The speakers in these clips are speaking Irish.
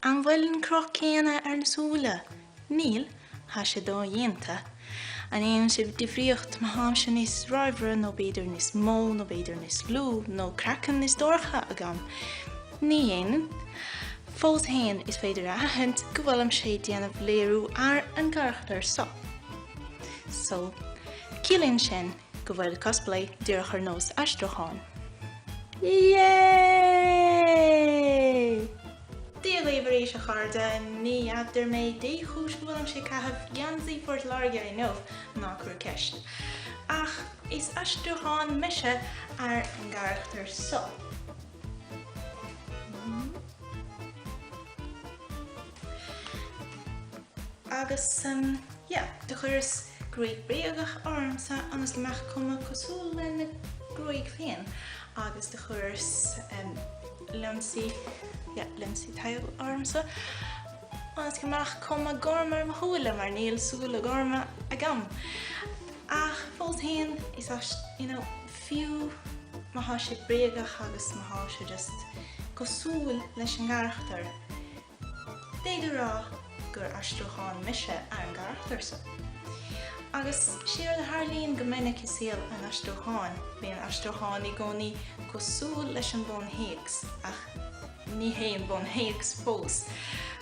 An bhfuil an croch céanna ar na súla. Níl, ha sé dó dhéanta. An éon si difriocht ma ham sin níos roimhre nó beidir níos mó nó beidir níos lú nó crackan níos dorcha agam. Ní éanaan. Fós hain is féidir a hint go bhfuil am sé déanamh léirú ar an garachtar so. So, cílíonn sin go bhfuil cosplay dúrach ar nós Aistriúchán. Yay! Dílis a charda ní adar mé dé chúis go bhfuil am sé caithfh geansaí fuirt láirge I nómh ná cruair ceist. Ach, is Aistriúchán mise ar an garachtar so. Agus, de chuirs gruig bréagach ormsa agus meach cuma cosúil lena gruig féin. Agus de chuirs limsí tail ormsa. Agus meach cuma gormar mahúla mar níl súla gorma agam. Ach, fós hain is fiú maha sé bréagach agus maha sé just cosúil leis an garachtar. Déidir rá gur Aistriúchán mise ar an garachtar so. Agus siar le Harlíonn go minic is síl an Aistriúchán. Bhíonn Aistriúchán I gcónaí cosúil leis an bun héics ach ní héon bun héics fós.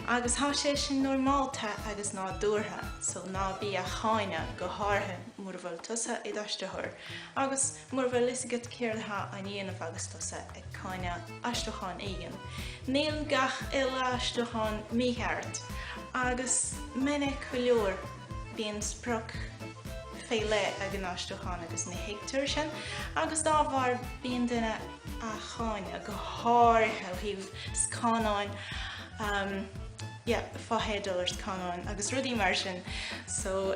Agus há sé sin normálta agus ná dúrtha, so ná bí a cháine go hátha mór bhfuil tusa I d'Aistriúchar. Agus mór bhfuil lisagad céirtha a dhéanamh agus tusa ag cáine Aistriúchán éigean. Níl gach ile Aistriúchán mícheart. Agus minic go leor bíonn sprioc fé le ag an Aistriúchán agus na héictear sin, agus dá bhar bíonn duine a cháine go hátha híomh scanáin $5 scanáin agus rudí mar sin. So,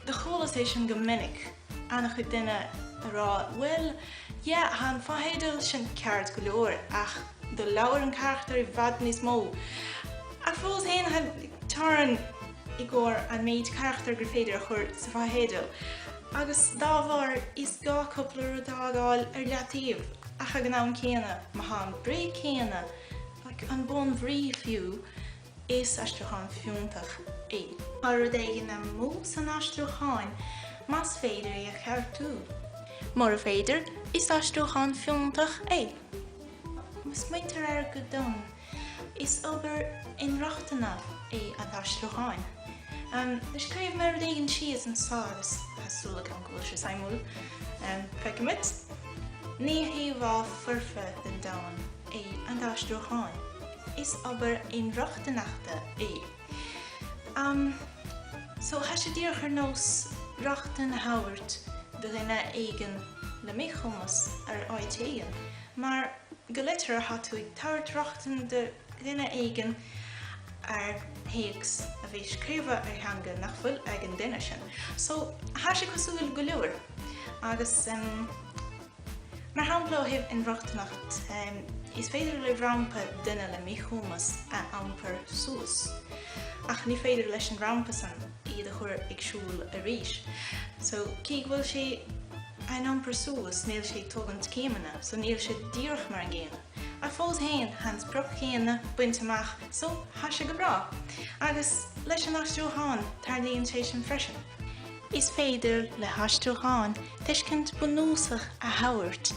de cholas é sin go minic annach chu duine rá, well, han $5 sin ceart go leor ach do leabhar an charachtar I bhfad níos mó. Ach fós hain had taran I gcóir an méid charachtar gur féidir a chuir sa $5. Agus dá bhar is gá coppla dágáil ar leatíomh ach ag an am céanna, ma ha an bré céanna, an bun bhrí fiú is Aistriúchán fiúntach é. Ar rud éigean na mó san Aistriúchán, mas féidir I cheartú. Mar a féidir is Aistriúchán fiúntach é. Mas muintear ar go dom. Is obair inreachtainna é an Aistriúchán. Scríomh mar éigean sios an sáras hasúla an gúil se saimúil. Feicimid, ní híomhá furfa den dáin é an Aistriúchán. Is obair inreachtainachta é. So ha sé dír ar nós reachtain na hauirt do rinne éigean le méchumas ar áit éigean. Mar go litir ha tú ag tart reachtain de rinne éigean ar héics a bhí scríomha ar hanga nach bhfuil ag an duine sin. So ha sé cosúil go leor. Agus mar hampla hibh in reachtainacht is féidir le rampa duine le méchumas a ampar suas. Ach ní féidir leis an rampa san iad a chuir agsúil a rís. So cíg bhfuil sé an ampar suas níl sé tógant céimena, so níl sé díorch mar an ggéine. A fós hain hans broch chéanna buint amach, so ha sé go bra. Agus leis an Aistriúchán tarlíonn sé sin freisin. Is féidir le Aistriúchán tuiscint bunúsach a hauirt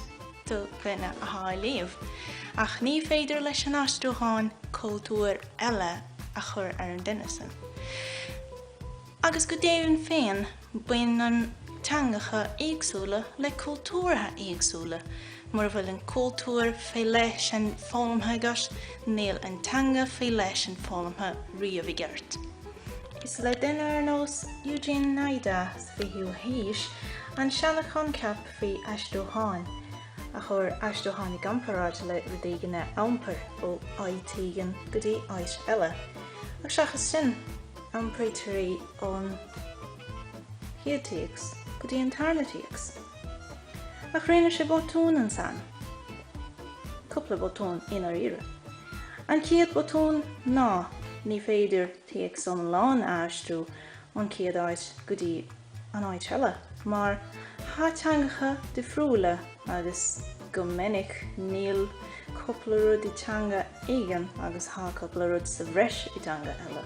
do gine a há léamh. Ach ní féidir leis an Aistriúchán cultúr eile a chur ar an duine sin. Agus go déann féin buin an teangacha éagsúla le cultúrtha éagsúla. Mar bhfuil an cultúr fé leis an fálamtha gas, níl an teanga fé leis an fálamtha riamh I gceart. Is le duine ar nós Eugene Naida sa fihiú haois an seanachán ceap faoi Aistriúchán. A chur Aistriúchán I gamparáid le rudéigeanna ampar ó áitígan go dtí áit eile. Ach seachas sin ampréitarí ón hiatíochs go dtí an tarlatíochs. Ach rinne sé botún an san. Coppla botún inar ire. An céad botún ná ní féidir tíoch son lán aistriú an céad áit go dtí an áit eile, mar há teangacha de friúla agus go minic níl cúpla rud i teanga éigean agus há cúpla rud sa bhreis i teanga eile.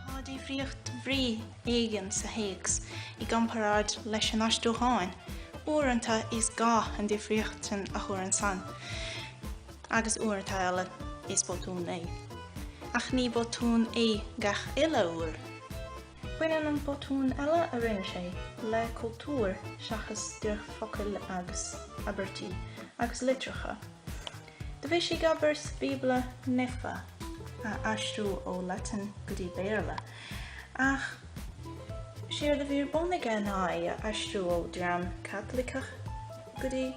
Tá difríocht bhrí éigean sa héags i gcomparáid leis an Aistriúchán. Uaireanta is gá an difríochtain a chuir an san, agus uaireanta eile is botún é. Ach ní botún é gach ile uair. Baineann an botún eile a rinne sé le cultúr seachas dúch focail agus abertí agus litreacha. De bhí sé gabhairt Bíblia nifa a aistriú ó Latin go dtí béarla, ach siar de bhír bunaige ná a aistriú ó drám Catholicach go dtí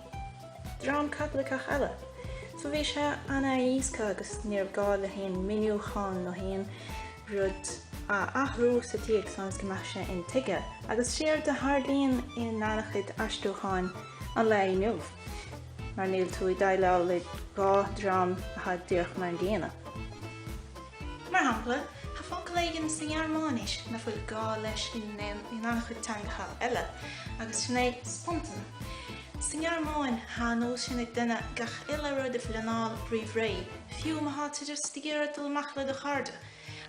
drám Catholicach eile. So bhí sé anna íosca agus níor gá le haon miniúchán nó haon rud a athrú sa tíag sans go mbeadh sé in tuige, agus siar de thardlíonn in nánachid Aistriúchán an le inniuh, mar níl tú i dtaileáil le gá drám a chad dúch mar an déana. Mar hampla, tá focail éigean sa Gearmánis na fuil gá leis i nánachid teangacha eile, agus sinné spontan. Sa Gearmáin há nó sin ag duine gach ile rud a fleanáil bríomhré, fiú a háta just i ggéire dul mach le do charda,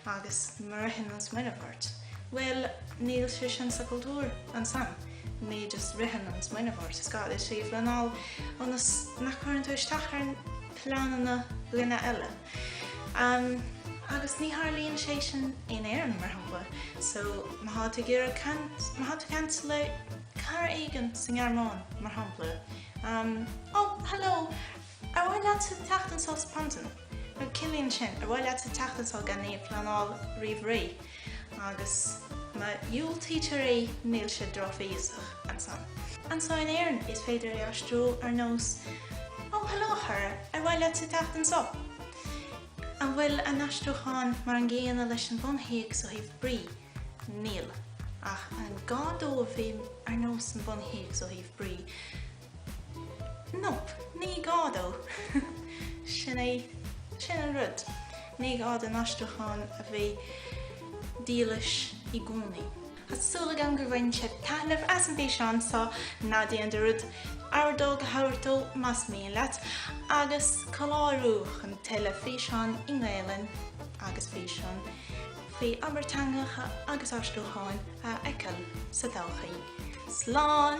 agus mar ritheann an smaoinebhairt. Well, níl sé sin sa cultúr an san, ní just ritheann an smaoinebhairt, is gá is sé fleanáil ónas nach chuireann tú isteach ar pleananna glúine eile. Agus ní tharlaíonn sé sin in éireann mar hampla, so má háta ggéire cant le cara éigean sa Gearmán mar hampla. Oh, hello, ar bhfuil leat sa teachtain sa spontan? Ar cilíonn sin, ar bhfuil leat sa teachtain sa gan é fleanáil riomhré, agus má Yule teacher é níl sé drofaíosach an san. An so in éireann is féidir é aistriú ar nós, oh, hello, Hara, ar bhfuil leat sa teachtain sa? An bhfuil an Aistriúchán mar an ggéana leis an bunhéag so híh brí, níl. Ach an gádó a bhí ar nós an bunhéag so híh brí. Nope, ní gádó. Sin an rud. Ní gád an Aistriúchán a bhí dílis i gúnaí. Hasúla gan gur bhain sé talamh as an bhí seán sa nádíon de rud ardó go hairtó mas mí leat, agus choláirúch an tuile fhí seán i nGaeilín agus fhí seán fhí Aberteangacha agus Aistriúchán a eiceil sa dtolchaí. Slán!